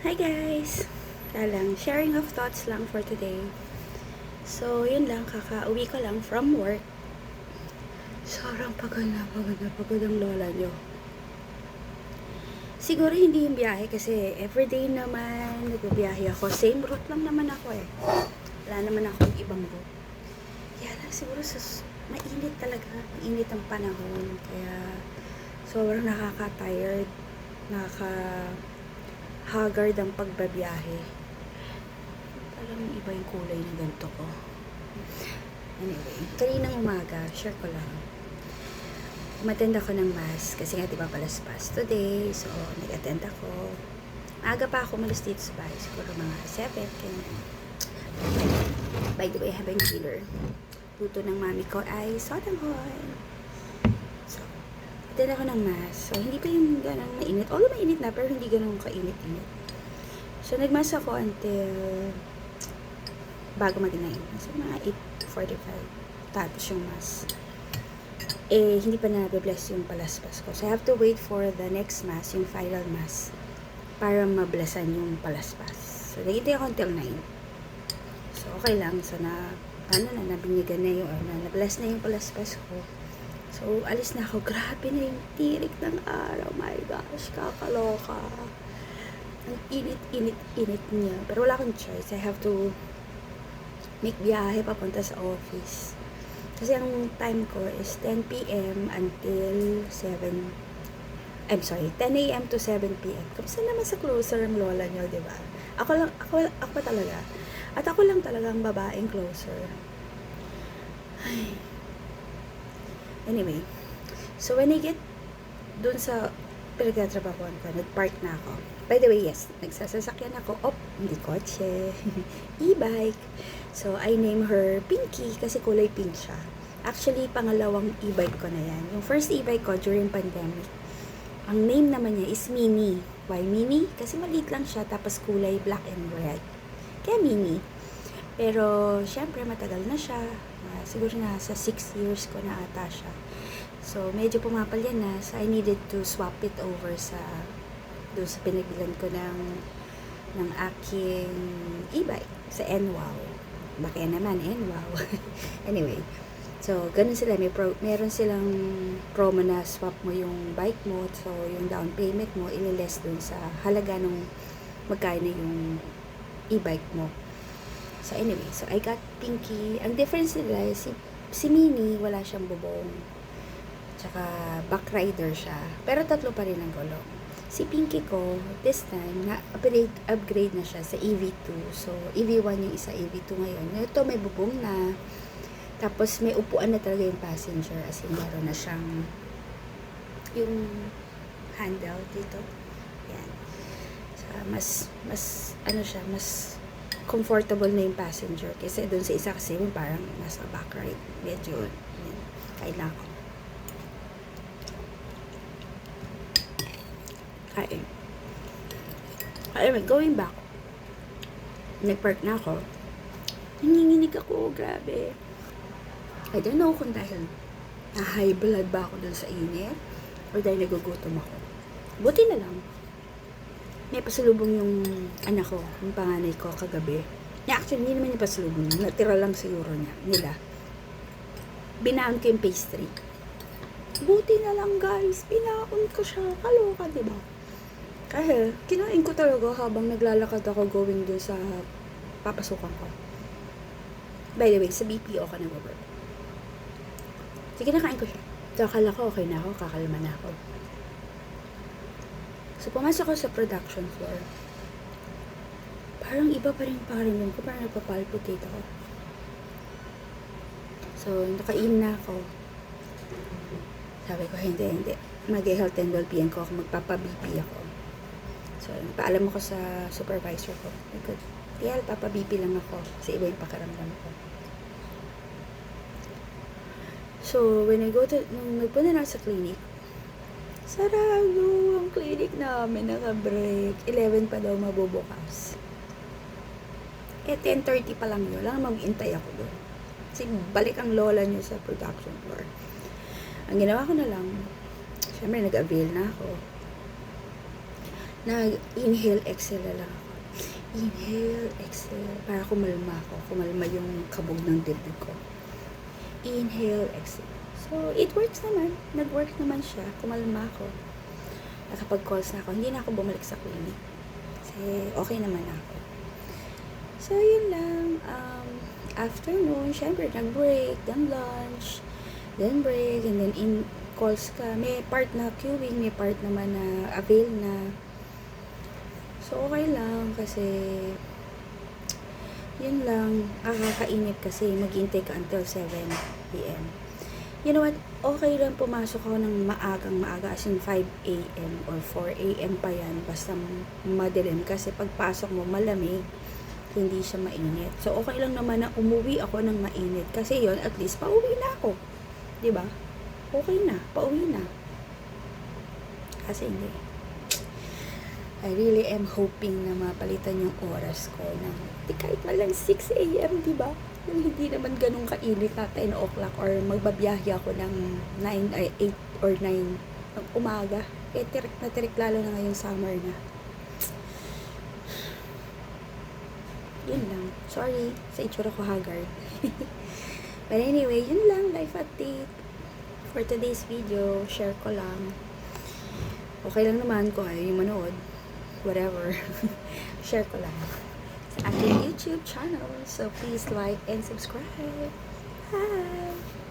Hi guys! Sharing of thoughts lang for today. So, yun lang, kakauwi ko lang from work. Sobrang pagod ang lola nyo. Siguro hindi yung biyahe kasi everyday naman nagbibiyahe ako. Same route lang naman ako eh. Wala naman akong ibang route. Kaya lang siguro mainit talaga. Mainit ang panahon. Kaya sobrang nakaka-tired. Haggard ang pagbabiyahe. Parang iba yung kulay ng ganito ko. Anyway, kaninang umaga, share ko lang. Umattend ako ng mass kasi nga diba palaspas today. So, nag-attend ako. Aga pa ako umalis dito sa bahay. Siguro mga 7. Kaya, by the way, habang healer. Luto ng mami ko ay sotanghon. So, attend ako ng mass. So, hindi pa yung ganang mainit. Although mainit na, pero hindi ganang kainit-init. So, nagmas ako until bago mag-9. So, mga 8:45. Tapos yung mass. Hindi pa na-bless yung palaspas ko. So, I have to wait for the next mass, yung final mass, para mablasan yung palaspas. So, nagintay ako until 9. So, okay lang. So, nabinyagan na yung, na-bless na yung palaspas ko. So, alis na ako. Grabe na yung tirik ng araw. My gosh, kakaloka. Ang init niya. Pero wala akong choice. I have to make biyahe papunta sa office. Kasi ang time ko is 10 p.m. until 10 a.m. to 7 p.m. Kamusta naman sa closer ang lola nyo, di ba? Ako talaga. At ako lang talaga ang babaeng closer. Ay. Anyway, so when I get dun sa pinagtatrabahoan ko, nag-park na ako. By the way, yes, nagsasasakyan ako. Hindi kotse. E-bike. So, I name her Pinky kasi kulay pink siya. Actually, pangalawang e-bike ko na yan. Yung first e-bike ko during pandemic, ang name naman niya is Mini. Why Mini? Kasi maliit lang siya, tapos kulay black and red. Kaya Mini. Pero, syempre, matagal na siya. Siguro nasa 6 years ko na ata siya. So, medyo pumapal yan na. So, I needed to swap it over doon sa pinagbilan ko ng aking e-bike sa NWOW. Baka naman, NWOW. Anyway, so, ganun sila. Meron silang promo na swap mo yung bike mo. So, yung down payment mo, ililess dun sa halaga ng magkano yung e-bike mo. So, anyway, so I got Pinky. Ang difference nila, si Mini, wala siyang bubong. Tsaka, back rider siya. Pero tatlo pa rin ang gulong. Si Pinky ko, this time, upgrade na siya sa EV2. So, EV1 yung isa, EV2 ngayon. Ito, may bubong na. Tapos, may upuan na talaga yung passenger. As in, meron na siyang yung handle dito. Yan. So, mas comfortable na yung passenger. Kasi doon sa isa kasi, parang nasa back right. Medyo, kailangan ko. Going back, nag-park na ako. Nanginginig ako, grabe. I don't know kung dahil high blood ba ako dun sa init or dahil nagugutom ako. Buti na lang. May pasalubong yung anak ko, yung panganay ko kagabi. Actually, hindi naman yung pasalubong niya. Natira lang siguro nila. Binaon ko yung pastry. Buti na lang guys, binaon ko siya. Kaloka, diba? Kasi, kinain ko talaga habang naglalakad ako going dun sa papasukan ko. By the way, sa BPO ka nag-work. Sige, nakain ko siya. So, akala ko okay na ako, kakalma na ako. So, pumasok ako sa production floor. Parang iba pa rin pakiramdam ko, parang nagpapalpitate ako. So, nakain na ako. Sabi ko, hindi. Mag-health and well-being ko ako, magpapa-BP ako. So, paalam ko sa supervisor ko. Tiyal, papa-BP lang ako. Kasi iba yung pakiramdam ko. So, when I nung nagpunta na sa clinic, sarado ang clinic namin, naka-break. 11 pa daw mabubukas. 10:30 pa lang yun. Lang mag-intay ako doon. Kasi balik ang lola niyo sa production floor. Ang ginawa ko na lang, syempre nag-avail na ako. Nag-inhale, exhale na lang ako. Inhale, exhale. Para kumalma ako. Kumalma yung kabog ng dibdib ko. Inhale, exhale. So, it works naman. Nag-work naman siya. Kumalma ako. Nakapag-calls na ako. Hindi na ako bumalik sa clinic. Kasi okay naman ako. So, yun lang. Afternoon, syempre, nag-break, then lunch, then break, and then in calls ka. May part na queuing, may part naman na avail na. So, okay lang kasi yun lang. Nakakainip kasi maghintay ka until 7 p.m. You know what? Okay lang pumasok ako ng maaga as in 5 a.m. or 4 a.m. pa yan. Basta madilim kasi pagpasok mo malamig. Hindi siya mainit. So, okay lang naman na umuwi ako ng mainit. Kasi yon at least, pauwi na ako. ba? Diba? Okay na. Pauwi na. Kasi hindi. I really am hoping na mapalitan yung oras ko ng kahit malang 6 a.m. Diba? Hindi naman ganun kainit na 10 o'clock or magbabiyahe ako ng 8 or 9 ng umaga. Tirik na tirik lalo na ngayong summer na. Yun lang. Sorry sa itsura ko haggard. But anyway, yun lang. Life update. For today's video, share ko lang. Okay lang naman kung ayaw yung manood. Whatever. Share ko lang. Sa aking YouTube channel. So, please like and subscribe. Bye!